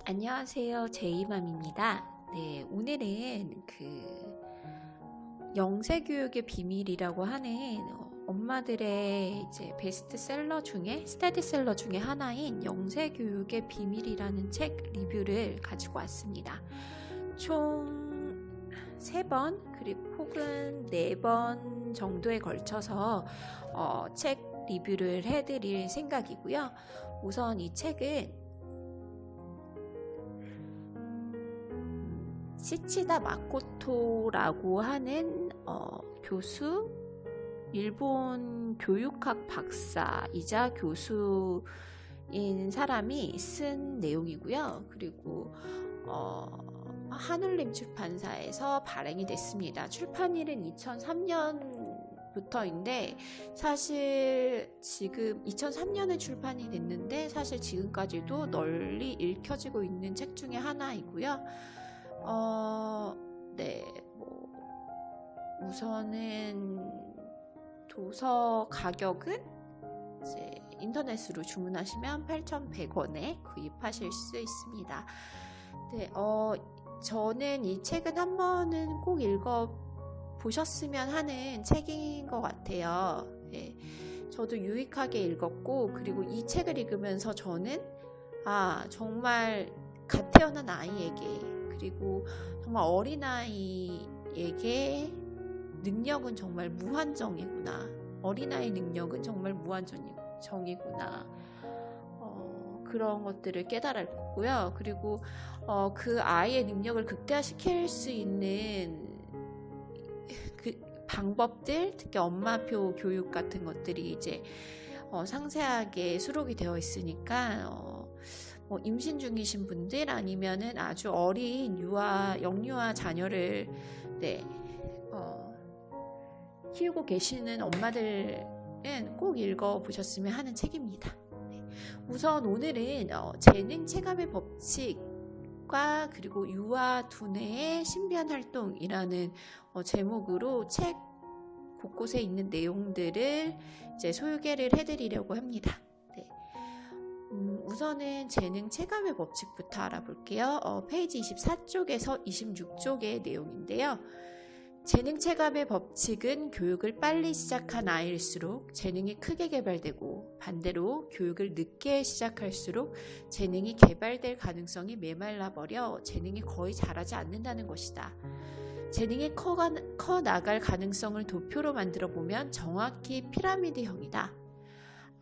안녕하세요. 제이맘입니다. 네, 오늘은 영세교육의 비밀이라고 하는 엄마들의 이제 베스트셀러 중에 스테디셀러 중에 하나인 영세교육의 비밀이라는 책 리뷰를 가지고 왔습니다. 총 3번 그리고 혹은 4번 정도에 걸쳐서 책 리뷰를 해드릴 생각이고요. 우선 이 책은 시치다 마코토라고 하는 교수, 일본 교육학 박사이자 교수인 사람이 쓴 내용이고요. 그리고 한울림 출판사에서 발행이 됐습니다. 출판일은 2003년부터인데 사실 지금 2003년에 출판이 됐는데 사실 지금까지도 널리 읽혀지고 있는 책 중에 하나이고요. 네, 우선은 도서 가격은 이제 인터넷으로 주문하시면 8,100원에 구입하실 수 있습니다. 네, 저는 이 책은 한 번은 꼭 읽어보셨으면 하는 책인 것 같아요. 네, 저도 유익하게 읽었고, 그리고 이 책을 읽으면서 저는 정말 갓 태어난 아이에게 그리고 정말 어린아이에게 능력은 정말 무한정이구나. 어린아이 능력은 정말 무한정이구나. 그런 것들을 깨달았고요. 그리고 그 아이의 능력을 극대화시킬 수 있는 그 방법들, 특히 엄마표 교육 같은 것들이 이제 상세하게 수록이 되어 있으니까 임신 중이신 분들 아니면은 아주 어린 영유아 자녀를 키우고 계시는 엄마들은 꼭 읽어보셨으면 하는 책입니다. 우선 오늘은 재능 체감의 법칙과 그리고 유아 두뇌의 신비한 활동이라는 제목으로 책 곳곳에 있는 내용들을 이제 소개를 해드리려고 합니다. 우선은 재능 체감의 법칙부터 알아볼게요. 페이지 24쪽에서 26쪽의 내용인데요. 재능 체감의 법칙은 교육을 빨리 시작한 아이일수록 재능이 크게 개발되고 반대로 교육을 늦게 시작할수록 재능이 개발될 가능성이 메말라 버려 재능이 거의 자라지 않는다는 것이다. 재능이 커 나갈 가능성을 도표로 만들어 보면 정확히 피라미드형이다.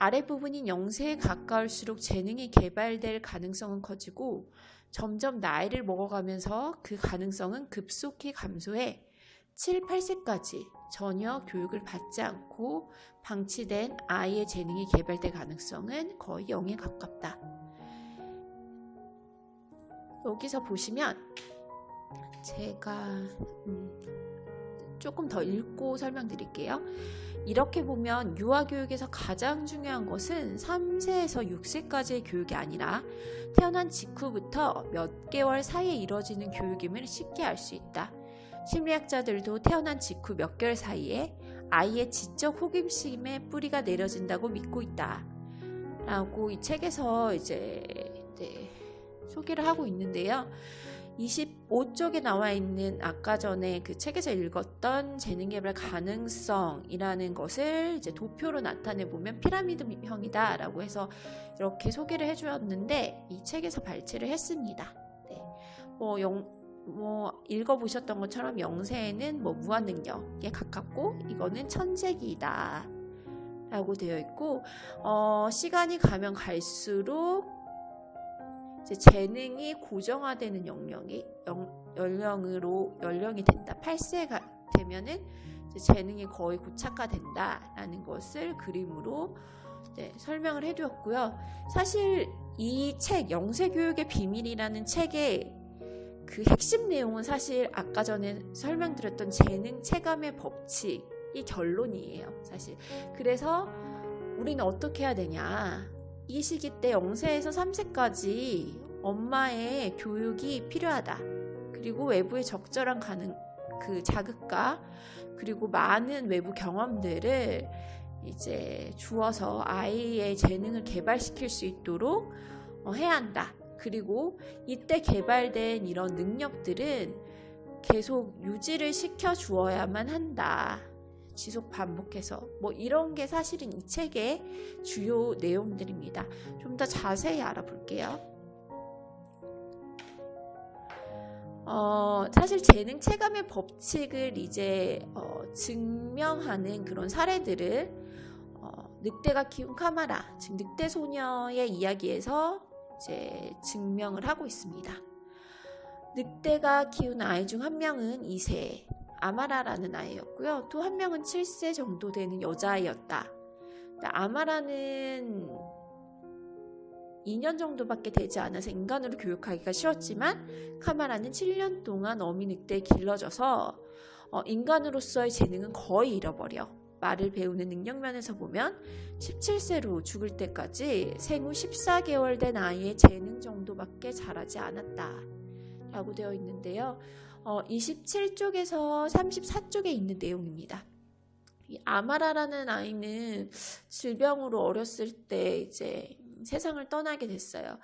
아랫부분인 영세에 가까울수록 재능이 개발될 가능성은 커지고 점점 나이를 먹어가면서 그 가능성은 급속히 감소해 7, 8세까지 전혀 교육을 받지 않고 방치된 아이의 재능이 개발될 가능성은 거의 0에 가깝다. 여기서 보시면 제가 조금 더 읽고 설명드릴게요. 이렇게 보면 유아교육에서 가장 중요한 것은 3세에서 6세까지의 교육이 아니라 태어난 직후부터 몇 개월 사이에 이뤄지는 교육임을 쉽게 알 수 있다. 심리학자들도 태어난 직후 몇 개월 사이에 아이의 지적 호기심의 뿌리가 내려진다고 믿고 있다. 라고 이 책에서 이제 소개를 하고 있는데요. 25쪽에 나와 있는 아까 전에 그 책에서 읽었던 재능개발 가능성이라는 것을 이제 도표로 나타내 보면 피라미드형이다 라고 해서 이렇게 소개를 해주었는데 이 책에서 발췌를 했습니다. 읽어보셨던 것처럼 영세에는 무한능력에 가깝고 이거는 천재기이다 라고 되어 있고 시간이 가면 갈수록 이제 재능이 고정화되는 연령이 된다. 8세가 되면은 이제 재능이 거의 고착화된다라는 것을 그림으로 설명을 해두었고요. 사실 이 책 영세교육의 비밀이라는 책의 그 핵심 내용은 사실 아까 전에 설명드렸던 재능 체감의 법칙이 결론이에요. 사실 그래서 우리는 어떻게 해야 되냐? 이 시기 때 0세에서 3세까지 엄마의 교육이 필요하다. 그리고 외부의 적절한 자극과 그리고 많은 외부 경험들을 이제 주어서 아이의 재능을 개발시킬 수 있도록 해야 한다. 그리고 이때 개발된 이런 능력들은 계속 유지를 시켜 주어야만 한다. 지속 반복해서 뭐 이런 게 사실은 이 책의 주요 내용들입니다. 좀 더 자세히 알아볼게요. 사실 재능 체감의 법칙을 이제 증명하는 그런 사례들을 늑대가 키운 카마라, 즉 늑대 소녀의 이야기에서 이제 증명을 하고 있습니다. 늑대가 키운 아이 중 한 명은 2세 아마라라는 아이였고요. 또 한 명은 7세 정도 되는 여자아이였다. 아마라는 2년 정도밖에 되지 않아서 인간으로 교육하기가 쉬웠지만 카마라는 7년 동안 어미 늑대에 길러져서 인간으로서의 재능은 거의 잃어버려. 말을 배우는 능력면에서 보면 17세로 죽을 때까지 생후 14개월 된 아이의 재능 정도밖에 자라지 않았다 라고 되어 있는데요. 27쪽에서 34쪽에 있는 내용입니다. 이 아마라라는 아이는 질병으로 어렸을 때 이제 세상을 떠나게 됐어요.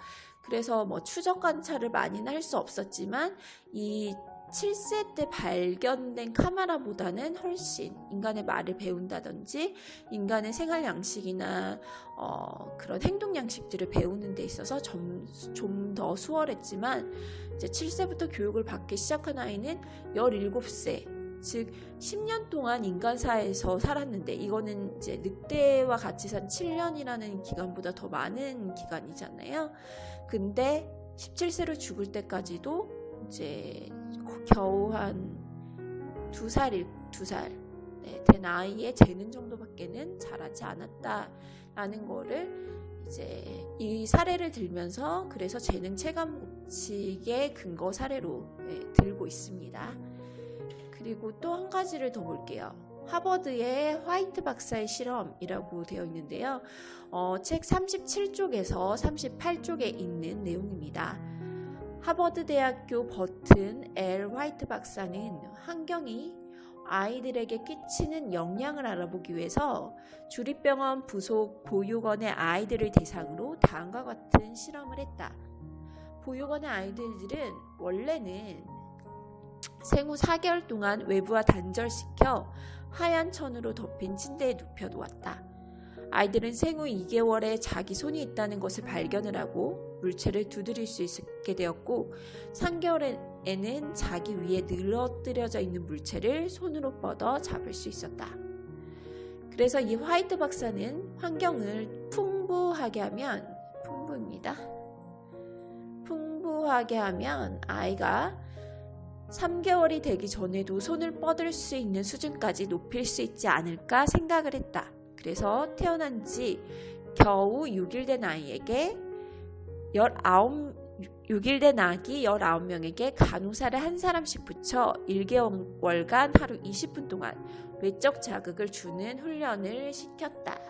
그래서 뭐 추적 관찰을 많이는 할 수 없었지만 이 7세 때 발견된 카마라보다는 훨씬 인간의 말을 배운다든지 인간의 생활 양식이나 그런 행동 양식들을 배우는 데 있어서 좀 더 수월했지만 이제 7세부터 교육을 받기 시작한 아이는 17세, 즉 10년 동안 인간사에서 살았는데 이거는 이제 늑대와 같이 산 7년이라는 기간보다 더 많은 기간이잖아요. 근데 17세로 죽을 때까지도 이제 겨우 한 2살 된 아이의 재능 정도밖에는 자라지 않았다라는 거를 이제 이 사례를 들면서 그래서 재능 체감 법칙의 근거 사례로 들고 있습니다. 그리고 또 한 가지를 더 볼게요. 하버드의 화이트 박사의 실험이라고 되어 있는데요. 책 37쪽에서 38쪽에 있는 내용입니다. 하버드 대학교 버튼 L 화이트 박사는 환경이 아이들에게 끼치는 영향을 알아보기 위해서 주립병원 부속 보육원의 아이들을 대상으로 다음과 같은 실험을 했다. 보육원의 아이들은 원래는 생후 4개월 동안 외부와 단절시켜 하얀 천으로 덮인 침대에 눕혀놓았다. 아이들은 생후 2개월에 자기 손이 있다는 것을 발견을 하고 물체를 두드릴 수 있게 되었고 3개월에는 자기 위에 늘어뜨려져 있는 물체를 손으로 뻗어 잡을 수 있었다. 그래서 이 화이트 박사는 환경을 풍부하게 하면 아이가 3개월이 되기 전에도 손을 뻗을 수 있는 수준까지 높일 수 있지 않을까 생각을 했다. 그래서 태어난 지 겨우 6일 된 아이에게 6일 된 아기 19명에게 간호사를 한 사람씩 붙여 1개월간 하루 20분 동안 외적 자극을 주는 훈련을 시켰다.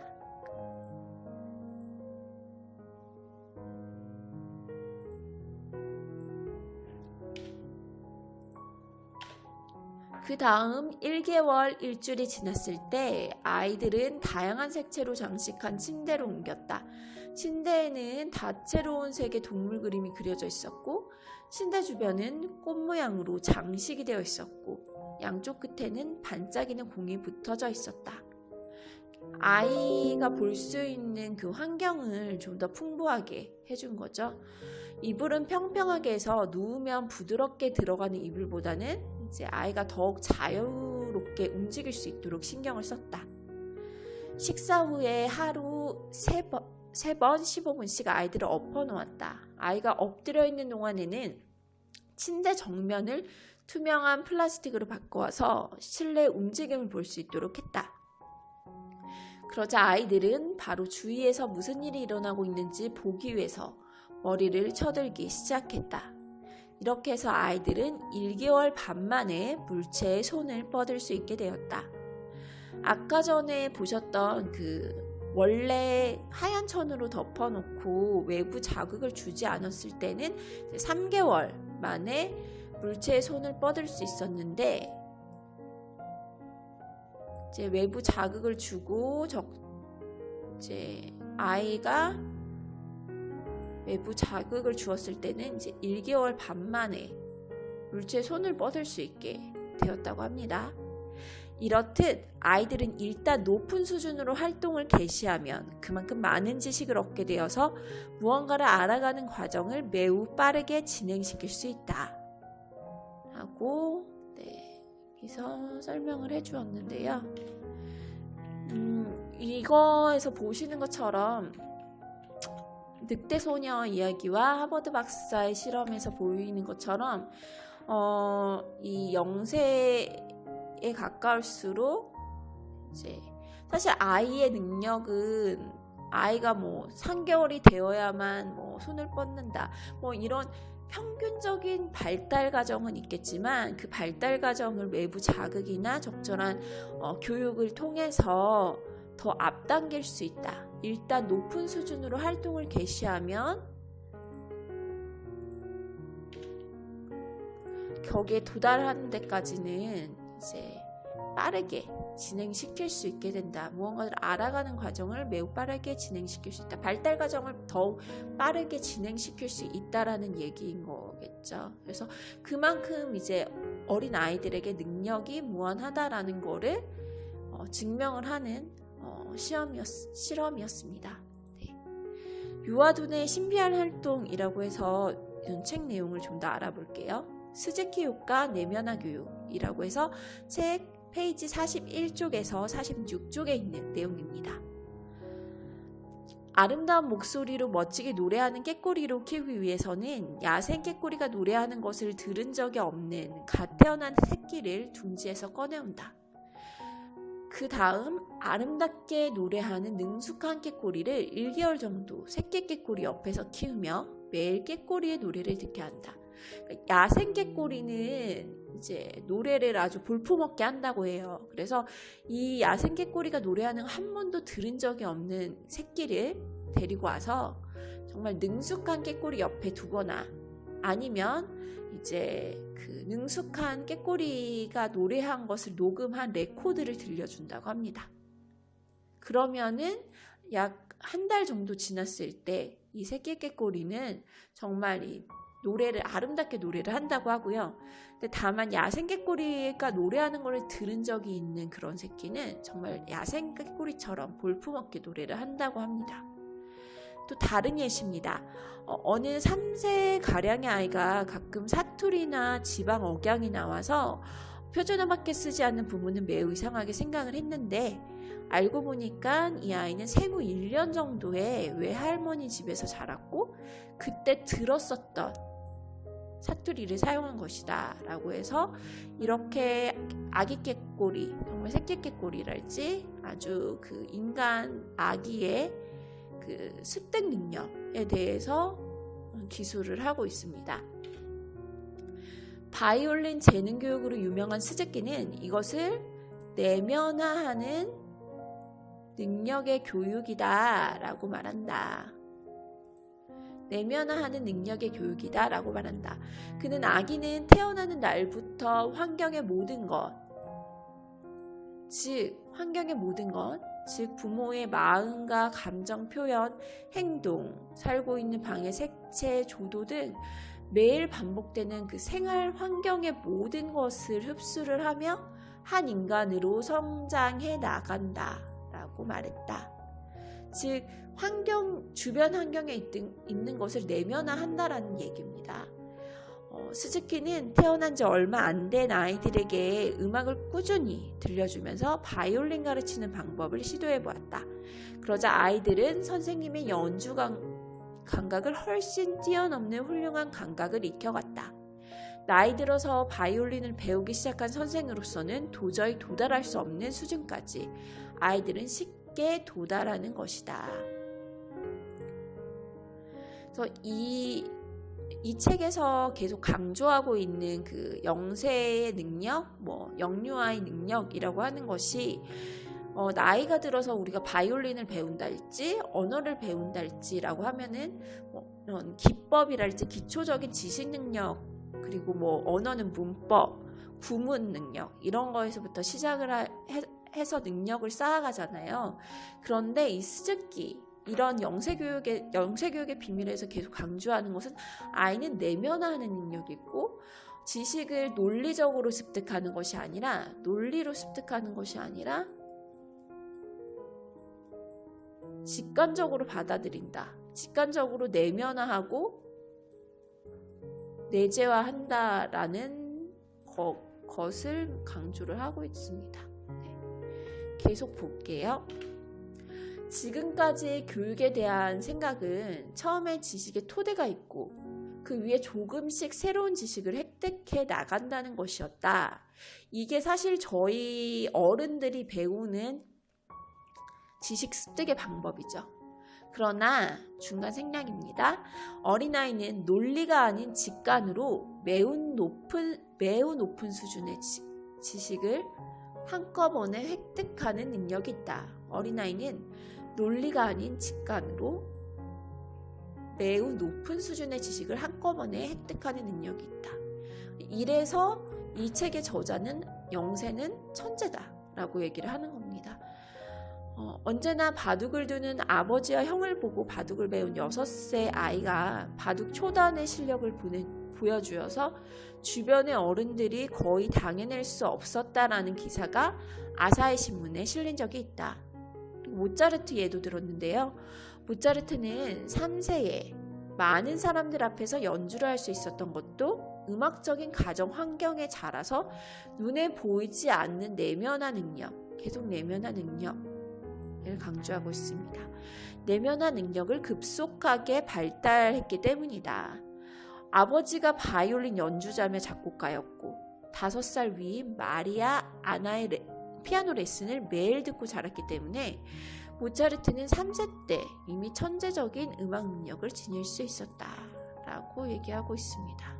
그 다음 1개월 일주일이 지났을 때 아이들은 다양한 색채로 장식한 침대로 옮겼다. 침대에는 다채로운 색의 동물 그림이 그려져 있었고 침대 주변은 꽃 모양으로 장식이 되어 있었고 양쪽 끝에는 반짝이는 공이 붙어져 있었다. 아이가 볼 수 있는 그 환경을 좀 더 풍부하게 해준 거죠. 이불은 평평하게 해서 누우면 부드럽게 들어가는 이불보다는 이제 아이가 더욱 자유롭게 움직일 수 있도록 신경을 썼다. 식사 후에 하루 3번 15분씩 아이들을 엎어놓았다. 아이가 엎드려 있는 동안에는 침대 정면을 투명한 플라스틱으로 바꿔서 실내 움직임을 볼 수 있도록 했다. 그러자 아이들은 바로 주위에서 무슨 일이 일어나고 있는지 보기 위해서 머리를 쳐들기 시작했다. 이렇게 해서 아이들은 1개월 반 만에 물체에 손을 뻗을 수 있게 되었다. 아까 전에 보셨던 원래 하얀 천으로 덮어놓고 외부 자극을 주지 않았을 때는 3개월 만에 물체에 손을 뻗을 수 있었는데 이제 외부 자극을 주고 이제 아이가 외부 자극을 주었을 때는 이제 1개월 반 만에 물체에 손을 뻗을 수 있게 되었다고 합니다. 이렇듯 아이들은 일단 높은 수준으로 활동을 개시하면 그만큼 많은 지식을 얻게 되어서 무언가를 알아가는 과정을 매우 빠르게 진행시킬 수 있다 하고 여기서 설명을 해주었는데요. 이거에서 보시는 것처럼 늑대소녀 이야기와 하버드 박사의 실험에서 보이는 것처럼 이 영세에 가까울수록 이제 사실 아이의 능력은 아이가 뭐 3개월이 되어야만 뭐 손을 뻗는다 뭐 이런 평균적인 발달 과정은 있겠지만 그 발달 과정을 외부 자극이나 적절한 교육을 통해서 더 앞당길 수 있다. 일단 높은 수준으로 활동을 개시하면 거기에 도달하는 데까지는 이제 빠르게 진행시킬 수 있게 된다. 무언가를 알아가는 과정을 매우 빠르게 진행시킬 수 있다. 발달 과정을 더욱 빠르게 진행시킬 수 있다라는 얘기인 거겠죠. 그래서 그만큼 이제 어린 아이들에게 능력이 무한하다라는 거를 증명을 하는 실험이었습니다. 네. 유아둔의 신비한 활동이라고 해서 책 내용을 좀 더 알아볼게요. 스즈키 효과 내면화 교육이라고 해서 책 페이지 41쪽에서 46쪽에 있는 내용입니다. 아름다운 목소리로 멋지게 노래하는 꾀꼬리로 키우기 위해서는 야생 꾀꼬리가 노래하는 것을 들은 적이 없는 갓 태어난 새끼를 둥지에서 꺼내온다. 그 다음 아름답게 노래하는 능숙한 꾀꼬리를 1개월 정도 새끼 꾀꼬리 옆에서 키우며 매일 꾀꼬리의 노래를 듣게 한다. 야생 꾀꼬리는 이제 노래를 아주 볼품없게 한다고 해요. 그래서 이 야생 꾀꼬리가 노래하는 한 번도 들은 적이 없는 새끼를 데리고 와서 정말 능숙한 꾀꼬리 옆에 두거나 아니면 이제 그 능숙한 꾀꼬리가 노래한 것을 녹음한 레코드를 들려준다고 합니다. 그러면은 약 한 달 정도 지났을 때 이 새끼 꾀꼬리는 정말 이 노래를 아름답게 노래를 한다고 하고요. 근데 다만 야생 꾀꼬리가 노래하는 걸 들은 적이 있는 그런 새끼는 정말 야생 꾀꼬리처럼 볼품없게 노래를 한다고 합니다. 또 다른 예시입니다. 어느 3세 가량의 아이가 가끔 사투리나 지방 억양이 나와서 표준어밖에 쓰지 않는 부모는 매우 이상하게 생각을 했는데 알고 보니까 이 아이는 생후 1년 정도에 외할머니 집에서 자랐고 그때 들었었던 사투리를 사용한 것이다 라고 해서 이렇게 아기 꾀꼬리, 정말 새끼 꾀꼬리랄지 아주 그 인간 아기의 그 습득 능력에 대해서 기술을 하고 있습니다. 바이올린 재능 교육으로 유명한 스즈키는 이것을 내면화하는 능력의 교육이다 라고 말한다. 내면화하는 능력의 교육이다 라고 말한다. 그는 아기는 태어나는 날부터 환경의 모든 것, 즉 환경의 모든 것, 즉 부모의 마음과 감정 표현, 행동, 살고 있는 방의 색채, 조도 등 매일 반복되는 그 생활 환경의 모든 것을 흡수를 하며 한 인간으로 성장해 나간다 라고 말했다. 즉 주변 환경에 있는 것을 내면화한다라는 얘기입니다. 스즈키는 태어난 지 얼마 안 된 아이들에게 음악을 꾸준히 들려주면서 바이올린 가르치는 방법을 시도해 보았다. 그러자 아이들은 선생님의 연주 감각을 훨씬 뛰어넘는 훌륭한 감각을 익혀갔다. 나이 들어서 바이올린을 배우기 시작한 선생으로서는 도저히 도달할 수 없는 수준까지 아이들은 쉽게 도달하는 것이다. 그래서 이 책에서 계속 강조하고 있는 그 영세의 능력, 영유아의 능력이라고 하는 것이 나이가 들어서 우리가 바이올린을 배운달지 언어를 배운달지라고 하면은 이런 기법이랄지 기초적인 지식 능력, 그리고 언어는 문법, 구문 능력 이런 거에서부터 시작을 해서 능력을 쌓아가잖아요. 그런데 이 스즈키 이런 영세교육의 비밀에서 계속 강조하는 것은 아이는 내면화하는 능력이 있고 지식을 논리적으로 습득하는 것이 아니라 논리로 습득하는 것이 아니라 직관적으로 받아들인다. 직관적으로 내면화하고 내재화한다라는 것을 강조를 하고 있습니다. 네. 계속 볼게요. 지금까지 교육에 대한 생각은 처음에 지식의 토대가 있고 그 위에 조금씩 새로운 지식을 획득해 나간다는 것이었다. 이게 사실 저희 어른들이 배우는 지식 습득의 방법이죠. 그러나 중간 생략입니다. 어린아이는 논리가 아닌 직관으로 매우 높은 수준의 지식을 한꺼번에 획득하는 능력이 있다. 어린아이는 논리가 아닌 직관으로 매우 높은 수준의 지식을 한꺼번에 획득하는 능력이 있다. 이래서 이 책의 저자는 영세는 천재다라고 얘기를 하는 겁니다. 언제나 바둑을 두는 아버지와 형을 보고 바둑을 배운 6세 아이가 바둑 초단의 실력을 보여주어서 주변의 어른들이 거의 당해낼 수 없었다라는 기사가 아사히 신문에 실린 적이 있다. 모차르트 예도 들었는데요. 모차르트는 3세에 많은 사람들 앞에서 연주를 할 수 있었던 것도 음악적인 가정 환경에 자라서 눈에 보이지 않는 내면화 능력, 계속 내면화 능력을 강조하고 있습니다. 내면화 능력을 급속하게 발달했기 때문이다. 아버지가 바이올린 연주자며 작곡가였고 5살 위인 마리아 아나의 피아노 레슨을 매일 듣고 자랐기 때문에 모차르트는 3세 때 이미 천재적인 음악 능력을 지닐 수 있었다라고 얘기하고 있습니다.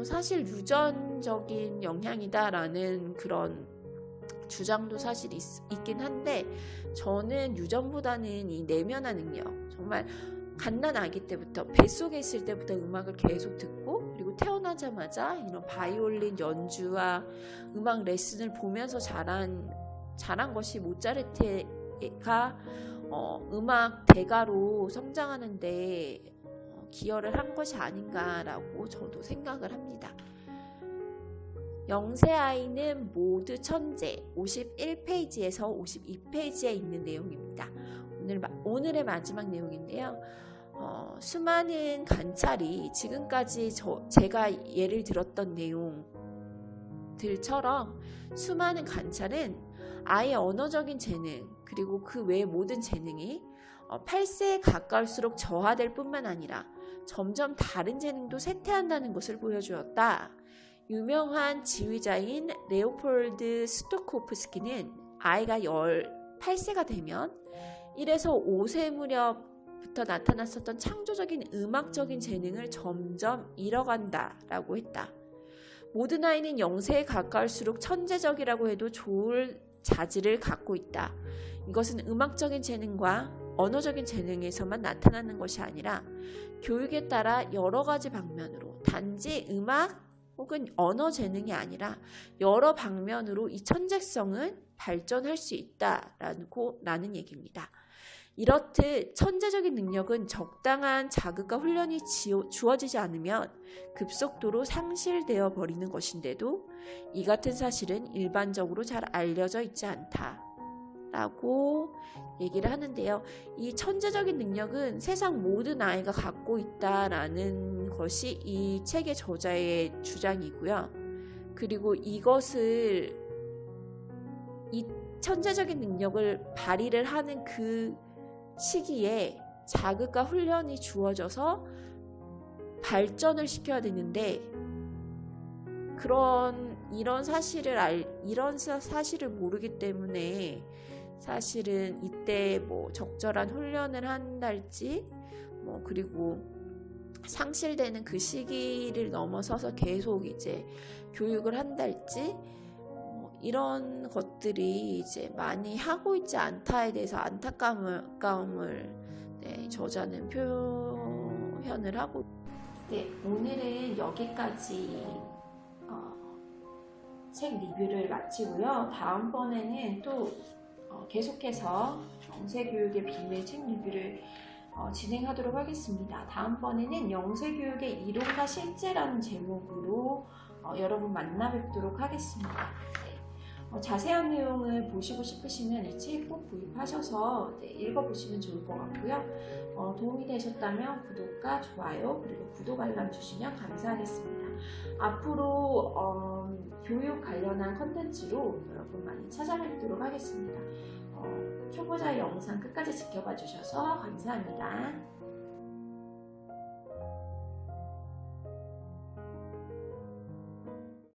사실 유전적인 영향이다라는 그런 주장도 사실 있긴 한데 저는 유전보다는 이 내면화 능력, 정말 갓난 아기 때부터 뱃속에 있을 때부터 음악을 계속 듣고 그리고 태어나자마자 이런 바이올린 연주와 음악 레슨을 보면서 자란 것이 모차르트가 음악 대가로 성장하는데 기여를 한 것이 아닌가라고 저도 생각을 합니다. 영세 아이는 모두 천재 51페이지에서 52페이지에 있는 내용입니다. 오늘의 마지막 내용인데요. 수많은 관찰이 지금까지 제가 예를 들었던 내용들처럼 수많은 관찰은 아이의 언어적인 재능 그리고 그 외의 모든 재능이 8세에 가까울수록 저하될 뿐만 아니라 점점 다른 재능도 쇠퇴한다는 것을 보여주었다. 유명한 지휘자인 레오폴드 스토코프스키는 아이가 8세가 되면 1에서 5세 무렵부터 나타났었던 창조적인 음악적인 재능을 점점 잃어간다라고 했다. 모든 아이는 영세에 가까울수록 천재적이라고 해도 좋을 자질을 갖고 있다. 이것은 음악적인 재능과 언어적인 재능에서만 나타나는 것이 아니라 교육에 따라 여러 가지 방면으로 단지 음악 혹은 언어 재능이 아니라 여러 방면으로 이 천재성은 발전할 수 있다라는 얘기입니다. 이렇듯 천재적인 능력은 적당한 자극과 훈련이 주어지지 않으면 급속도로 상실되어 버리는 것인데도 이 같은 사실은 일반적으로 잘 알려져 있지 않다라고 얘기를 하는데요. 이 천재적인 능력은 세상 모든 아이가 갖고 있다라는 것이 이 책의 저자의 주장이고요. 그리고 이 천재적인 능력을 발휘를 하는 그 시기에 자극과 훈련이 주어져서 발전을 시켜야 되는데 이런 사실을 모르기 때문에 사실은 이때 적절한 훈련을 한달지 그리고 상실되는 그 시기를 넘어서서 계속 이제 교육을 한달지 이런 것들이 이제 많이 하고 있지 않다에 대해서 안타까움을 저자는 표현을 하고 오늘은 여기까지 책 리뷰를 마치고요. 다음번에는 또 계속해서 영세교육의 비밀 책 리뷰를 진행하도록 하겠습니다. 다음번에는 영세교육의 이론과 실제라는 제목으로 여러분 만나 뵙도록 하겠습니다. 네. 자세한 내용을 보시고 싶으시면 이 책 꼭 구입하셔서 읽어보시면 좋을 것 같고요. 도움이 되셨다면 구독과 좋아요 그리고 구독 알람 주시면 감사하겠습니다. 앞으로 교육 관련한 컨텐츠로 여러분 많이 찾아뵙도록 하겠습니다. 초보자 영상 끝까지 지켜봐 주셔서 감사합니다.